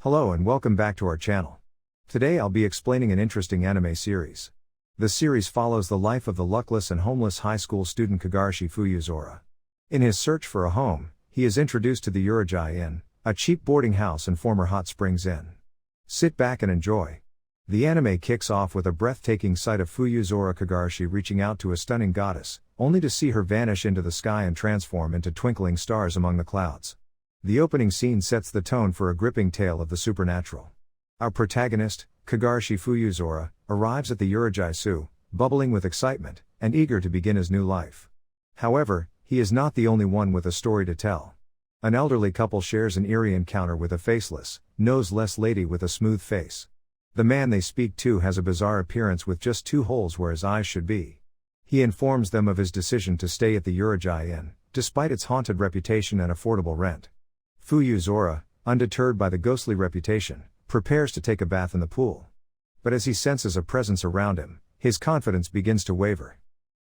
Hello and welcome back to our channel. Today I'll be explaining an interesting anime series. The series follows the life of the luckless and homeless high school student Kagarashi Fuyuzora. In his search for a home, he is introduced to the Urujai Inn, a cheap boarding house and former hot springs inn. Sit back and enjoy. The anime kicks off with a breathtaking sight of Fuyuzora Kagarashi reaching out to a stunning goddess, only to see her vanish into the sky and transform into twinkling stars among the clouds. The opening scene sets the tone for a gripping tale of the supernatural. Our protagonist, Kagarashi Fuyuzora, arrives at the Urujai Su, bubbling with excitement, and eager to begin his new life. However, he is not the only one with a story to tell. An elderly couple shares an eerie encounter with a faceless, nose-less lady with a smooth face. The man they speak to has a bizarre appearance with just 2 holes where his eyes should be. He informs them of his decision to stay at the Urujai Inn, despite its haunted reputation and affordable rent. Fuyuzora, undeterred by the ghostly reputation, prepares to take a bath in the pool. But as he senses a presence around him, his confidence begins to waver.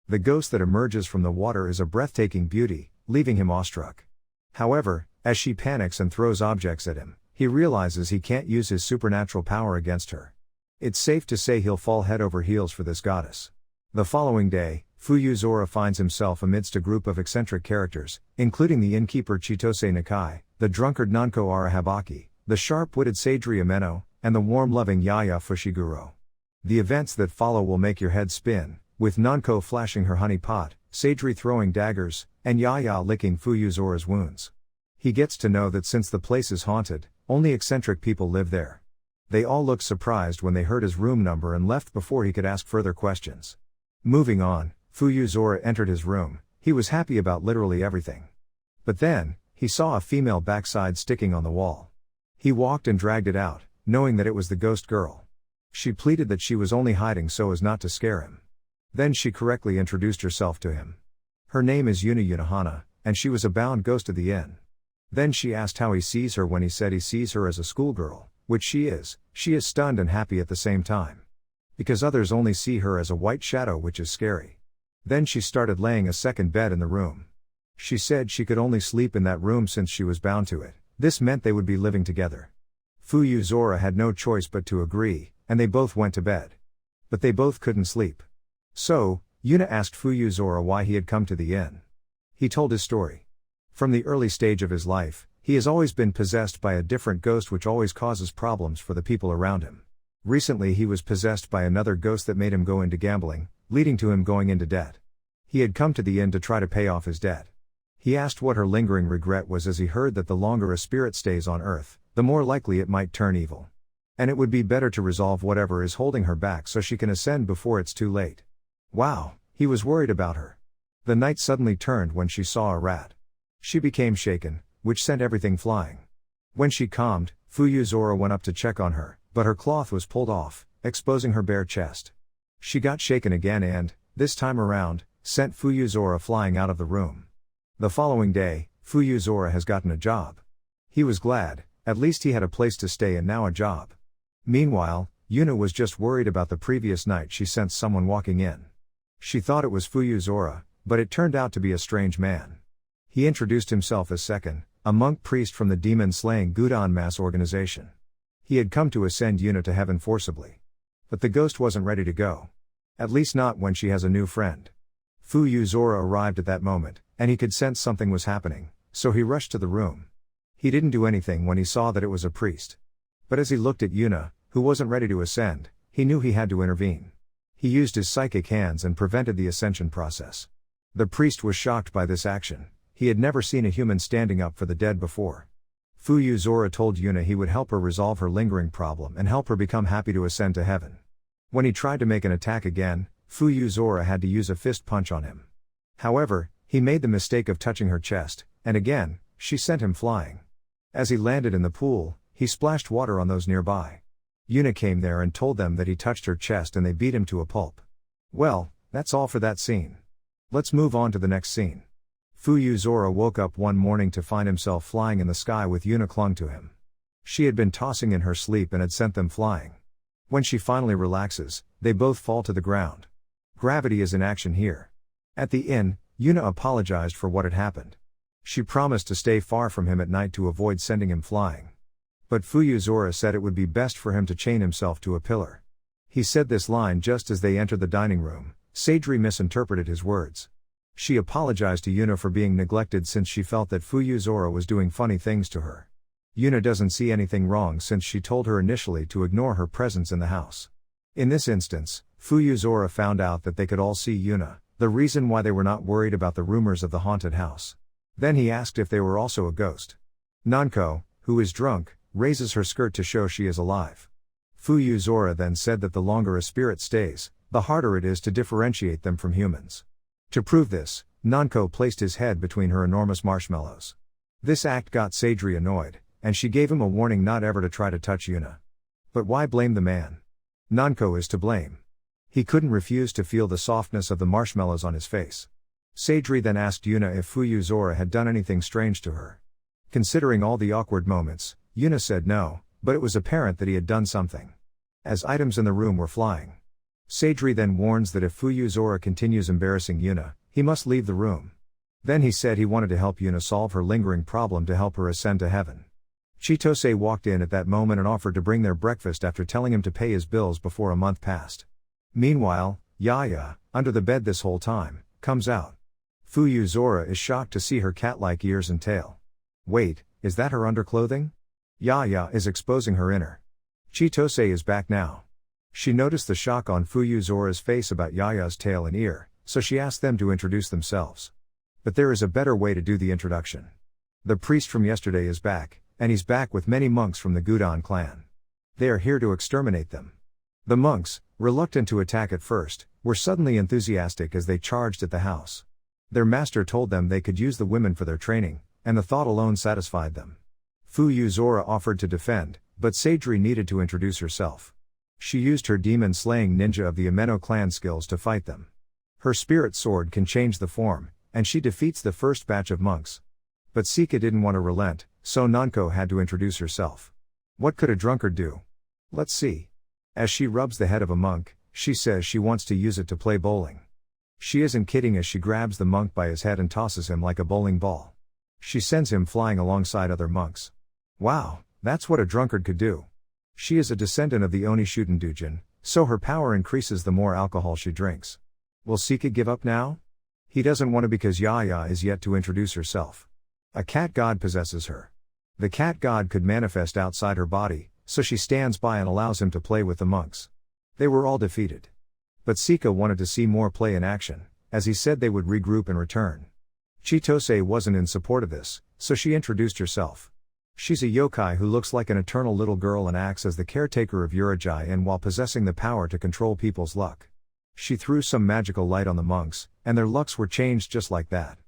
The ghost that emerges from the water is a breathtaking beauty, leaving him awestruck. However, as she panics and throws objects at him, he realizes he can't use his supernatural power against her. It's safe to say he'll fall head over heels for this goddess. The following day, Fuyuzora finds himself amidst a group of eccentric characters, including the innkeeper Chitose Nakai, the drunkard Nanko Arahabaki, the sharp-witted Sadri Ameno, and the warm-loving Yaya Fushiguro. The events that follow will make your head spin, with Nanko flashing her honey pot, Sadri throwing daggers, and Yaya licking Fuyuzora's wounds. He gets to know that since the place is haunted, only eccentric people live there. They all looked surprised when they heard his room number and left before he could ask further questions. Moving on, Fuyuzora entered his room. He was happy about literally everything. But then, he saw a female backside sticking on the wall. He walked and dragged it out, knowing that it was the ghost girl. She pleaded that she was only hiding so as not to scare him. Then she correctly introduced herself to him. Her name is Yuna Unohana, and she was a bound ghost of the inn. Then she asked how he sees her. When he said he sees her as a schoolgirl, which she is stunned and happy at the same time. Because others only see her as a white shadow, which is scary. Then she started laying a second bed in the room. She said she could only sleep in that room since she was bound to it. This meant they would be living together. Fuyuzora had no choice but to agree, and they both went to bed. But they both couldn't sleep. So, Yuna asked Fuyuzora why he had come to the inn. He told his story. From the early stage of his life, he has always been possessed by a different ghost which always causes problems for the people around him. Recently he was possessed by another ghost that made him go into gambling, leading to him going into debt. He had come to the inn to try to pay off his debt. He asked what her lingering regret was, as he heard that the longer a spirit stays on earth, the more likely it might turn evil. And it would be better to resolve whatever is holding her back so she can ascend before it's too late. Wow, he was worried about her. The night suddenly turned when she saw a rat. She became shaken, which sent everything flying. When she calmed, Fuyuzora went up to check on her, but her cloth was pulled off, exposing her bare chest. She got shaken again and, this time around, sent Fuyuzora flying out of the room. The following day, Fuyuzora has gotten a job. He was glad, at least he had a place to stay and now a job. Meanwhile, Yuna was just worried about the previous night she sensed someone walking in. She thought it was Fuyuzora, but it turned out to be a strange man. He introduced himself as Seken, a monk priest from the demon-slaying Gudan mass organization. He had come to ascend Yuna to heaven forcibly. But the ghost wasn't ready to go. At least not when she has a new friend. Fuyuzora arrived at that moment, and he could sense something was happening, so he rushed to the room. He didn't do anything when he saw that it was a priest. But as he looked at Yuna, who wasn't ready to ascend, he knew he had to intervene. He used his psychic hands and prevented the ascension process. The priest was shocked by this action. He had never seen a human standing up for the dead before. Fuyuzora told Yuna he would help her resolve her lingering problem and help her become happy to ascend to heaven. When he tried to make an attack again, Fuyuzora had to use a fist punch on him. However, he made the mistake of touching her chest, and again, she sent him flying. As he landed in the pool, he splashed water on those nearby. Yuna came there and told them that he touched her chest and they beat him to a pulp. Well, that's all for that scene. Let's move on to the next scene. Fuyuzora woke up one morning to find himself flying in the sky with Yuna clung to him. She had been tossing in her sleep and had sent them flying. When she finally relaxes, they both fall to the ground. Gravity is in action here. At the inn, Yuna apologized for what had happened. She promised to stay far from him at night to avoid sending him flying. But Fuyuzora said it would be best for him to chain himself to a pillar. He said this line just as they entered the dining room. Seidri misinterpreted his words. She apologized to Yuna for being neglected since she felt that Fuyuzora was doing funny things to her. Yuna doesn't see anything wrong since she told her initially to ignore her presence in the house. In this instance, Fuyuzora found out that they could all see Yuna, the reason why they were not worried about the rumors of the haunted house. Then he asked if they were also a ghost. Nanko, who is drunk, raises her skirt to show she is alive. Fuyuzora then said that the longer a spirit stays, the harder it is to differentiate them from humans. To prove this, Nanko placed his head between her enormous marshmallows. This act got Seidri annoyed, and she gave him a warning not ever to try to touch Yuna. But why blame the man? Nanko is to blame. He couldn't refuse to feel the softness of the marshmallows on his face. Seidri then asked Yuna if Fuyuzora had done anything strange to her. Considering all the awkward moments, Yuna said no, but it was apparent that he had done something. As items in the room were flying. Seidri then warns that if Fuyuzora continues embarrassing Yuna, he must leave the room. Then he said he wanted to help Yuna solve her lingering problem to help her ascend to heaven. Chitose walked in at that moment and offered to bring their breakfast after telling him to pay his bills before a month passed. Meanwhile, Yaya, under the bed this whole time, comes out. Fuyuzora is shocked to see her cat-like ears and tail. Wait, is that her underclothing? Yaya is exposing her inner. Chitose is back now. She noticed the shock on Fuyuzora's face about Yaya's tail and ear, so she asked them to introduce themselves. But there is a better way to do the introduction. The priest from yesterday is back, and he's back with many monks from the Gudan clan. They are here to exterminate them. The monks, reluctant to attack at first, were suddenly enthusiastic as they charged at the house. Their master told them they could use the women for their training, and the thought alone satisfied them. Fuyuzora offered to defend, but Seidri needed to introduce herself. She used her demon-slaying ninja of the Ameno clan skills to fight them. Her spirit sword can change the form, and she defeats the first batch of monks. But Sika didn't want to relent, so Nanko had to introduce herself. What could a drunkard do? Let's see. As she rubs the head of a monk, she says she wants to use it to play bowling. She isn't kidding as she grabs the monk by his head and tosses him like a bowling ball. She sends him flying alongside other monks. Wow, that's what a drunkard could do. She is a descendant of the Oni Shutendujin, so her power increases the more alcohol she drinks. Will Sika give up now? He doesn't want to because Yaya is yet to introduce herself. A cat god possesses her. The cat god could manifest outside her body, so she stands by and allows him to play with the monks. They were all defeated. But Sika wanted to see more play in action, as he said they would regroup and return. Chitose wasn't in support of this, so she introduced herself. She's a yokai who looks like an eternal little girl and acts as the caretaker of Urujai while possessing the power to control people's luck. She threw some magical light on the monks, and their lucks were changed just like that.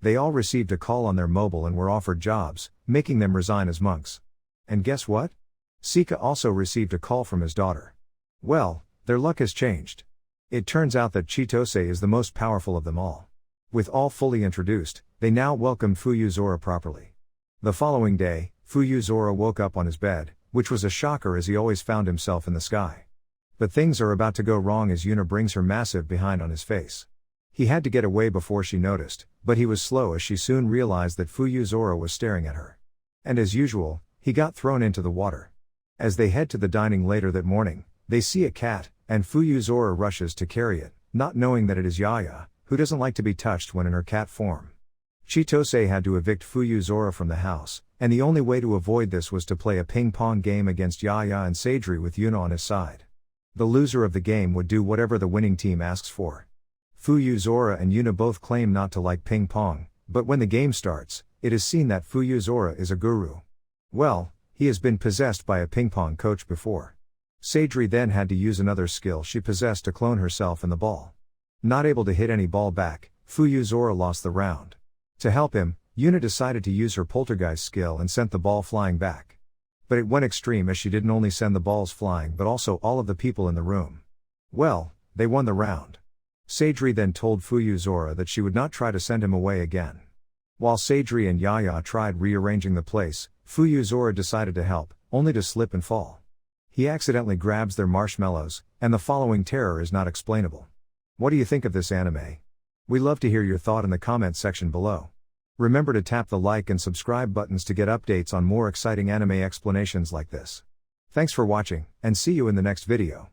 They all received a call on their mobile and were offered jobs, making them resign as monks. And guess what? Sika also received a call from his daughter. Well, their luck has changed. It turns out that Chitose is the most powerful of them all. With all fully introduced, they now welcomed Fuyuzora properly. The following day, Fuyuzora woke up on his bed, which was a shocker as he always found himself in the sky. But things are about to go wrong as Yuna brings her massive behind on his face. He had to get away before she noticed, but he was slow as she soon realized that Fuyuzora was staring at her. And as usual, he got thrown into the water. As they head to the dining later that morning, they see a cat, and Fuyuzora rushes to carry it, not knowing that it is Yaya, who doesn't like to be touched when in her cat form. Chitose had to evict Fuyuzora from the house, and the only way to avoid this was to play a ping-pong game against Yaya and Seidri with Yuna on his side. The loser of the game would do whatever the winning team asks for. Fuyuzora and Yuna both claim not to like ping-pong, but when the game starts, it is seen that Fuyuzora is a guru. Well, he has been possessed by a ping-pong coach before. Seidri then had to use another skill she possessed to clone herself in the ball. Not able to hit any ball back, Fuyuzora lost the round. To help him, Yuna decided to use her poltergeist skill and sent the ball flying back. But it went extreme as she didn't only send the balls flying but also all of the people in the room. Well, they won the round. Seidri then told Fuyuzora that she would not try to send him away again. While Seidri and Yaya tried rearranging the place, Fuyuzora decided to help, only to slip and fall. He accidentally grabs their marshmallows, and the following terror is not explainable. What do you think of this anime? We love to hear your thought in the comments section below. Remember to tap the like and subscribe buttons to get updates on more exciting anime explanations like this. Thanks for watching, and see you in the next video.